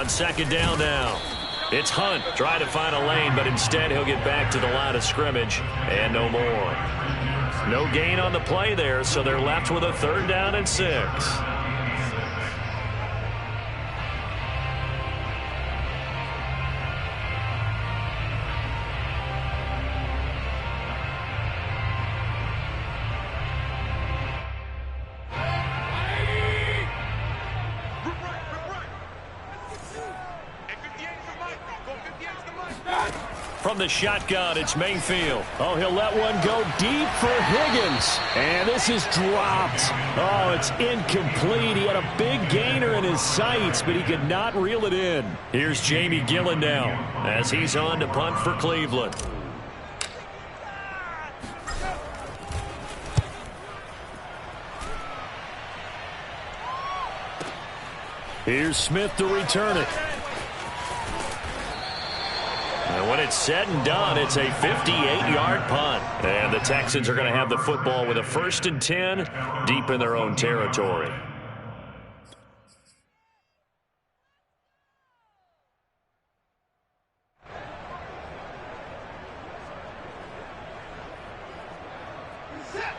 on second down now. It's Hunt trying to find a lane, but instead he'll get back to the line of scrimmage and no more. No gain on the play there, so they're left with a 3rd down and 6. From the shotgun, it's Mayfield. Oh, he'll let one go deep for Higgins. And this is dropped. Oh, it's incomplete. He had a big gainer in his sights, but he could not reel it in. Here's Jamie Gillen now as he's on to punt for Cleveland. Here's Smith to return it. And when it's said and done, it's a 58-yard punt. And the Texans are going to have the football with a 1st and 10 deep in their own territory.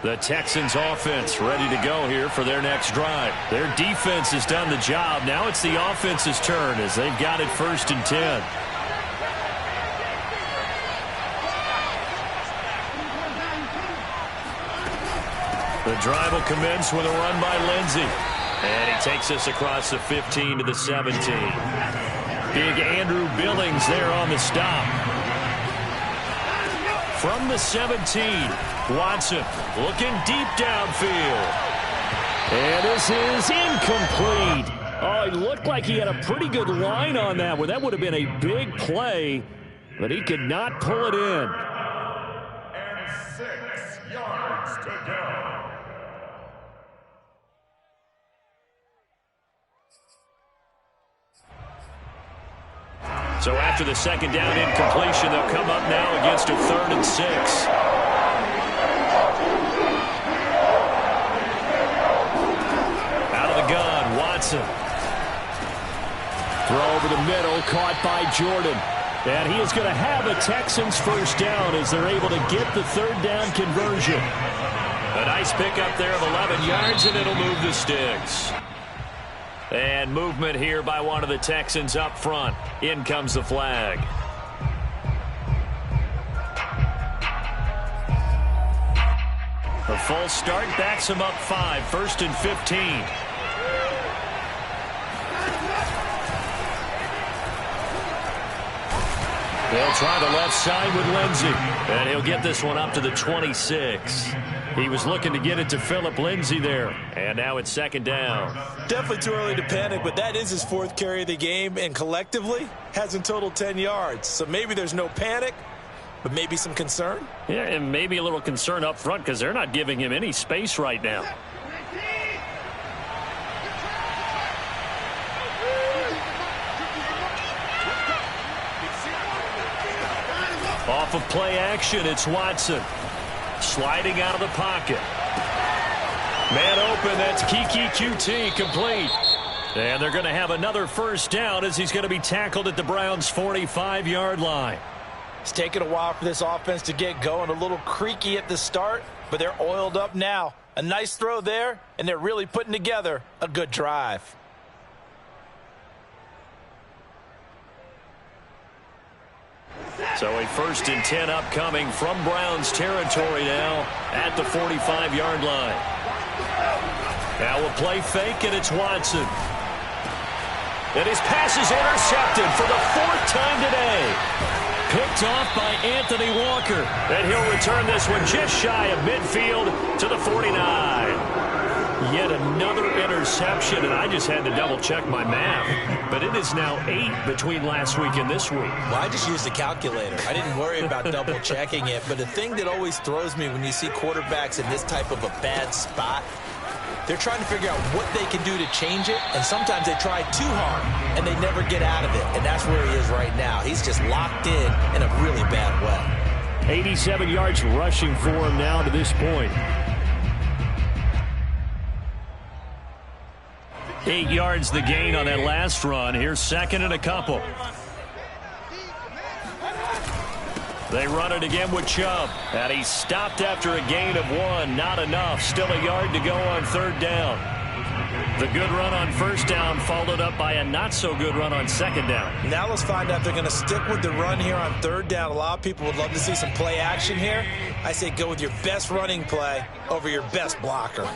The Texans offense ready to go here for their next drive. Their defense has done the job. Now it's the offense's turn as they've got it 1st and 10. The drive will commence with a run by Lindsey. And he takes us across the 15 to the 17. Big Andrew Billings there on the stop. From the 17, Watson looking deep downfield. And this is incomplete. Oh, he looked like he had a pretty good line on that one. That would have been a big play, but he could not pull it in. And 6 yards to go. So after the second down incompletion, they'll come up now against a 3rd and 6. Out of the gun, Watson. Throw over the middle, caught by Jordan. And he is going to have a Texans 1st down as they're able to get the 3rd down conversion. A nice pickup there of 11 yards, and it'll move the sticks. And movement here by one of the Texans up front. In comes the flag. A false start backs him up 5, 1st and 15. They'll try the left side with Lindsey. And he'll get this one up to the 26. He was looking to get it to Phillip Lindsay there. And now it's 2nd down. Definitely too early to panic, but that is his 4th carry of the game, and collectively has in total 10 yards. So maybe there's no panic, but maybe some concern. Yeah, and maybe a little concern up front because they're not giving him any space right now. Off of play action, it's Watson. Sliding out of the pocket. Man open, that's Kiki QT, complete. And they're going to have another 1st down as he's going to be tackled at the Browns' 45-yard line. It's taken a while for this offense to get going. A little creaky at the start, but they're oiled up now. A nice throw there, and they're really putting together a good drive. So a 1st and 10 upcoming from Browns territory now at the 45-yard line. Now a play fake, and it's Watson. And his pass is intercepted for the 4th time today. Picked off by Anthony Walker. And he'll return this one just shy of midfield to the 49. Yet another interception, and I just had to double-check my math. But it is now 8 between last week and this week. Well, I just used the calculator. I didn't worry about double-checking it. But the thing that always throws me when you see quarterbacks in this type of a bad spot, they're trying to figure out what they can do to change it, and sometimes they try too hard, and they never get out of it. And that's where he is right now. He's just locked in a really bad way. 87 yards rushing for him now to this point. 8 yards the gain on that last run. Here's second and a couple. They run it again with Chubb. And he stopped after a gain of 1. Not enough. Still a yard to go on third down. The good run on first down followed up by a not-so-good run on second down. Now let's find out if they're going to stick with the run here on third down. A lot of people would love to see some play action here. I say go with your best running play over your best blocker.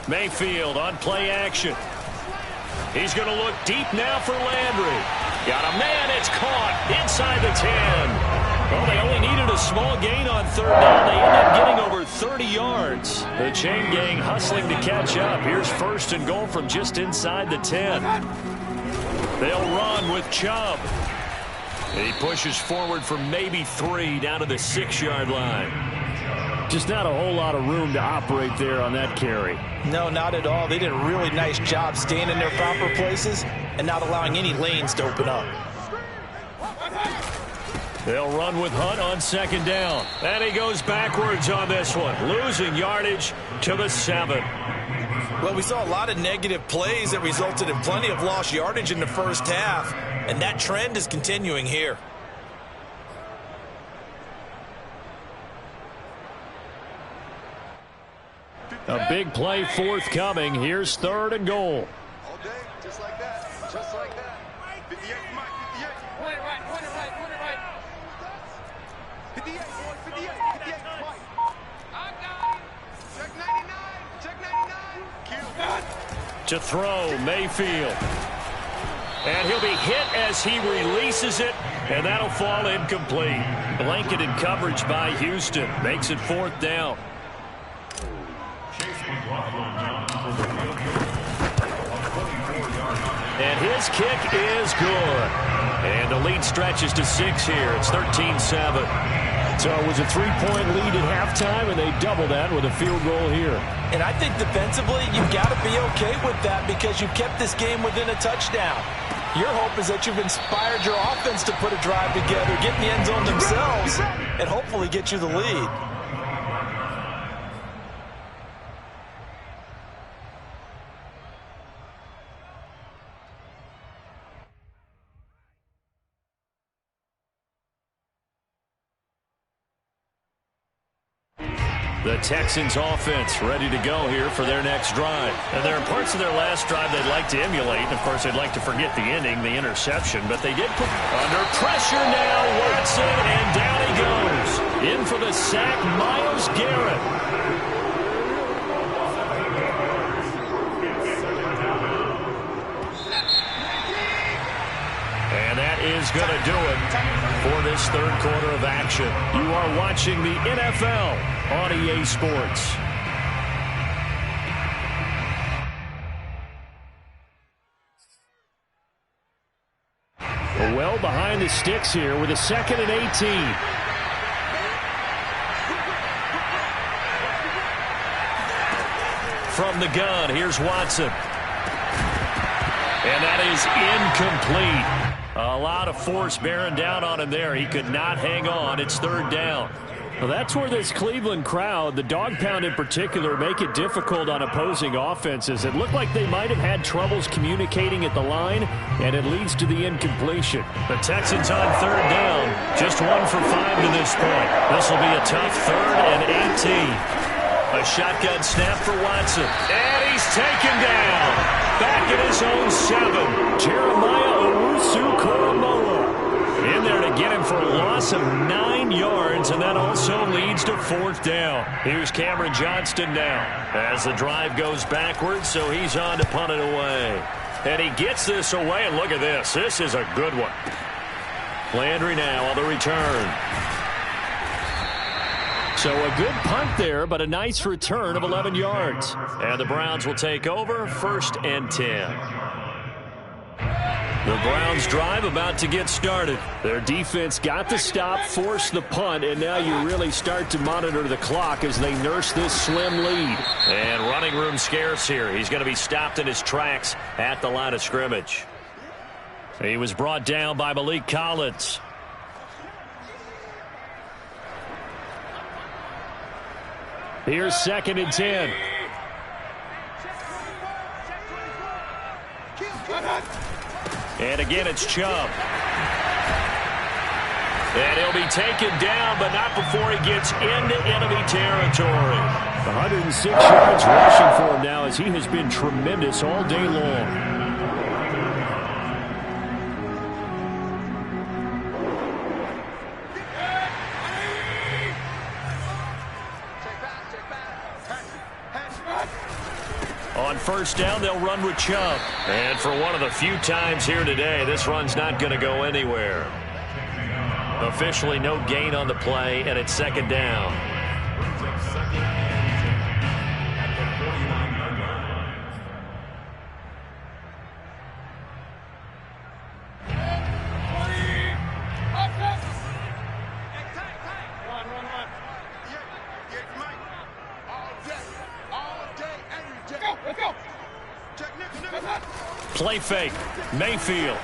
Mayfield on play action. He's going to look deep now for Landry. Got a man. It's caught inside the 10. Well, they only needed a small gain on third down. They end up getting over 30 yards. The chain gang hustling to catch up. Here's first and goal from just inside the 10. They'll run with Chubb. He pushes forward for maybe 3 down to the 6-yard line. Just not a whole lot of room to operate there on that carry. No, not at all. They did a really nice job staying in their proper places and not allowing any lanes to open up. They'll run with Hunt on second down. And he goes backwards on this one, losing yardage to the 7. Well, we saw a lot of negative plays that resulted in plenty of lost yardage in the first half, and that trend is continuing here. A big play forthcoming. Here's third and goal. All day, just like that. Just like that. 58, Mike, 58. Point it right, point it right, point it right. 58, boy, 58, 58, Mike. I got it. Check 99, check 99. Kill. To throw, Mayfield. And he'll be hit as he releases it, and that'll fall incomplete. Blanketed coverage by Houston. Makes it fourth down. And his kick is good. And the lead stretches to 6 here. It's 13-7. So it was a 3-point lead at halftime, and they double that with a field goal here. And I think defensively, you've got to be okay with that because you've kept this game within a touchdown. Your hope is that you've inspired your offense to put a drive together, get in the end zone themselves, and hopefully get you the lead. The Texans offense ready to go here for their next drive. And there are parts of their last drive they'd like to emulate. And of course, they'd like to forget the ending, the interception. But they did put under pressure now. Watson, and down he goes. In for the sack, Myles Garrett. And that is going to do it for this third quarter of action. You are watching the NFL on EA Sports. Well behind the sticks here with a 2nd and 18. From the gun, here's Watson. And that is incomplete. A lot of force bearing down on him there. He could not hang on. It's third down. Well, that's where this Cleveland crowd, the dog pound in particular, make it difficult on opposing offenses. It looked like they might have had troubles communicating at the line, and it leads to the incompletion. The Texans on third down. Just 1 for 5 to this point. This will be a tough 3rd and 18. A shotgun snap for Watson. And he's taken down. Back at his own 7. Jeremiah Owusu-Koramoah in there to get him for a loss of 9 yards, and that also leads to 4th down. Here's Cameron Johnston now as the drive goes backwards, so he's on to punt it away. And he gets this away, and look at this. This is a good one. Landry now on the return. So a good punt there, but a nice return of 11 yards. And the Browns will take over, 1st and 10. The Browns drive about to get started. Their defense got the stop, forced the punt, and now you really start to monitor the clock as they nurse this slim lead. And running room scarce here. He's going to be stopped in his tracks at the line of scrimmage. He was brought down by Malik Collins. Here's 2nd and 10. And again, it's Chubb. And he'll be taken down, but not before he gets into enemy territory. 106 yards rushing for him now as he has been tremendous all day long. On first down, they'll run with Chubb. And for one of the few times here today, this run's not going to go anywhere. Officially no gain on the play, and it's second down. Play fake. Mayfield.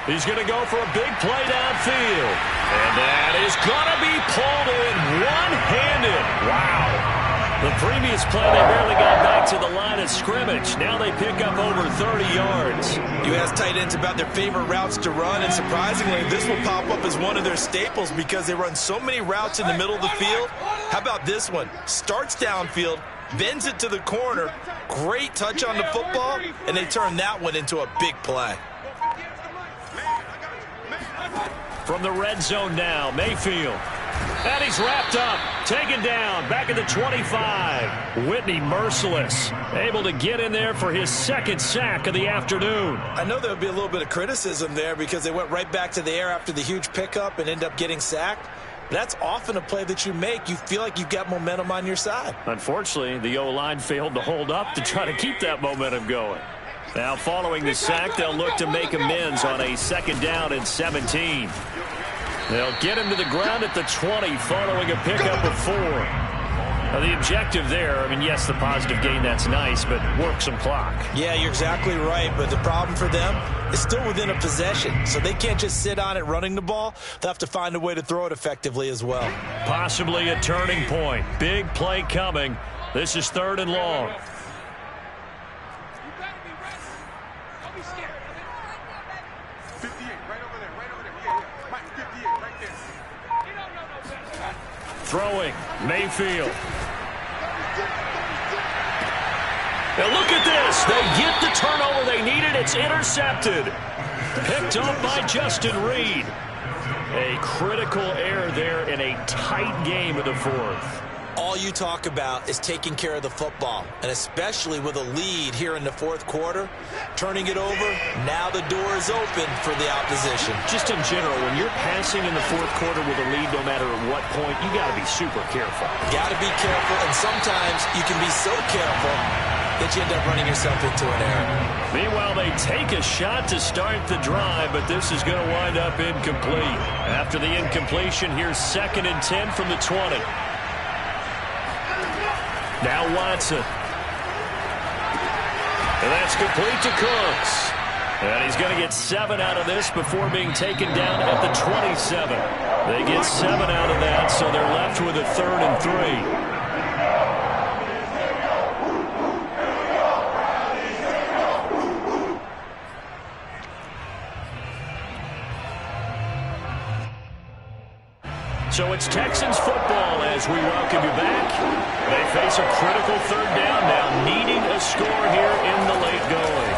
He's going to go for a big play downfield. And that is going to be pulled in one-handed. Wow. The previous play, they barely got back to the line of scrimmage. Now they pick up over 30 yards. You ask tight ends about their favorite routes to run, and surprisingly, this will pop up as one of their staples because they run so many routes in the middle of the field. How about this one? Starts downfield, bends it to the corner, great touch on the football, and they turn that one into a big play. From the red zone now, Mayfield. And he's wrapped up, taken down, back at the 25. Whitney merciless, able to get in there for his second sack of the afternoon. I know there would be a little bit of criticism there because they went right back to the air after the huge pickup and end up getting sacked. That's often a play that you make. You feel like you've got momentum on your side. Unfortunately, the O-line failed to hold up to try to keep that momentum going. Now, following the sack, they'll look to make amends on a second down and 17. They'll get him to the ground at the 20 following a pickup of 4. Now, the objective there, I mean, yes, the positive gain, that's nice, but work some clock. Yeah, you're exactly right, but the problem for them is still within a possession, so they can't just sit on it running the ball. They'll have to find a way to throw it effectively as well. Possibly a turning point. Big play coming. This is 3rd and long. 58, right over there, right over there. Yeah. Mike, 58, right there. Throwing, Mayfield. Now look at this. They get the turnover they needed. It's intercepted. Picked up by Justin Reed. A critical error there in a tight game of the 4th. All you talk about is taking care of the football, and especially with a lead here in the 4th quarter, turning it over, now the door is open for the opposition. Just in general, when you're passing in the 4th quarter with a lead, no matter at what point, you got to be super careful. Got to be careful, and sometimes you can be so careful that you end up running yourself into an error. Meanwhile, they take a shot to start the drive, but this is going to wind up incomplete. After the incompletion, here's 2nd and 10 from the 20. Now Watson. And that's complete to Cooks. And he's going to get 7 out of this before being taken down at the 27. They get 7 out of that, so they're left with a 3rd and 3. So it's Texans football as we welcome you back. They face a critical 3rd down now, needing a score here in the late going.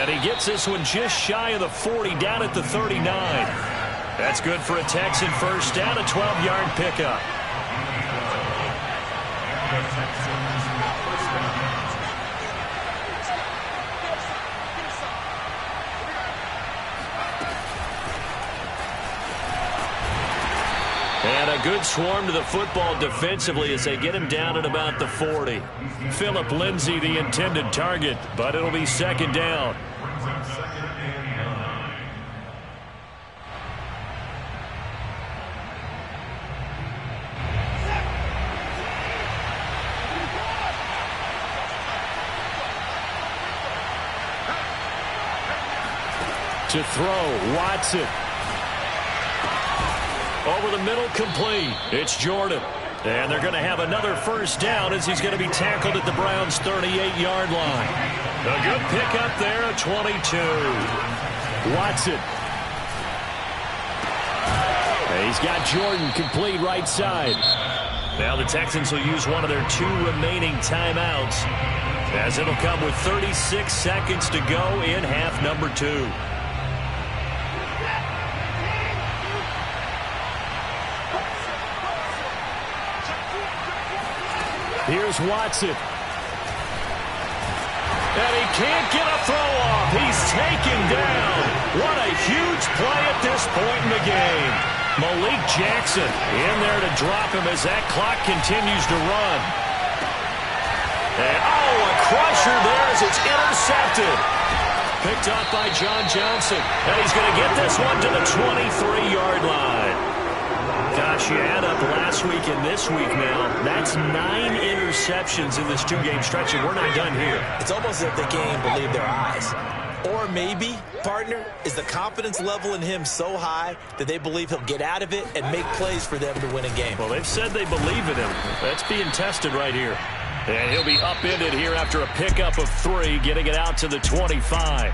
And he gets this one just shy of the 40, down at the 39. That's good for a Texan first down, a 12-yard pickup. And a good swarm to the football defensively as they get him down at about the 40. Phillip Lindsay, the intended target, but it'll be 2nd down. To throw, Watson. Over the middle, complete. It's Jordan. And they're going to have another first down as he's going to be tackled at the Browns' 38-yard line. A good pickup there at 22. Watson. And he's got Jordan complete right side. Now the Texans will use one of their 2 remaining timeouts, as it'll come with 36 seconds to go in half number 2. Here's Watson. And he can't get a throw off. He's taken down. What a huge play at this point in the game. Malik Jackson in there to drop him as that clock continues to run. And, a crusher there as it's intercepted. Picked up by John Johnson. And he's going to get this one to the 23-yard line. Gosh, you add up last week and this week now, that's 9 interceptions in this 2-game stretch, and we're not done here. It's almost as if they can't even believe their eyes. Or maybe, partner, is the confidence level in him so high that they believe he'll get out of it and make plays for them to win a game. Well, they've said they believe in him. That's being tested right here. And he'll be upended here after a pickup of 3, getting it out to the 25.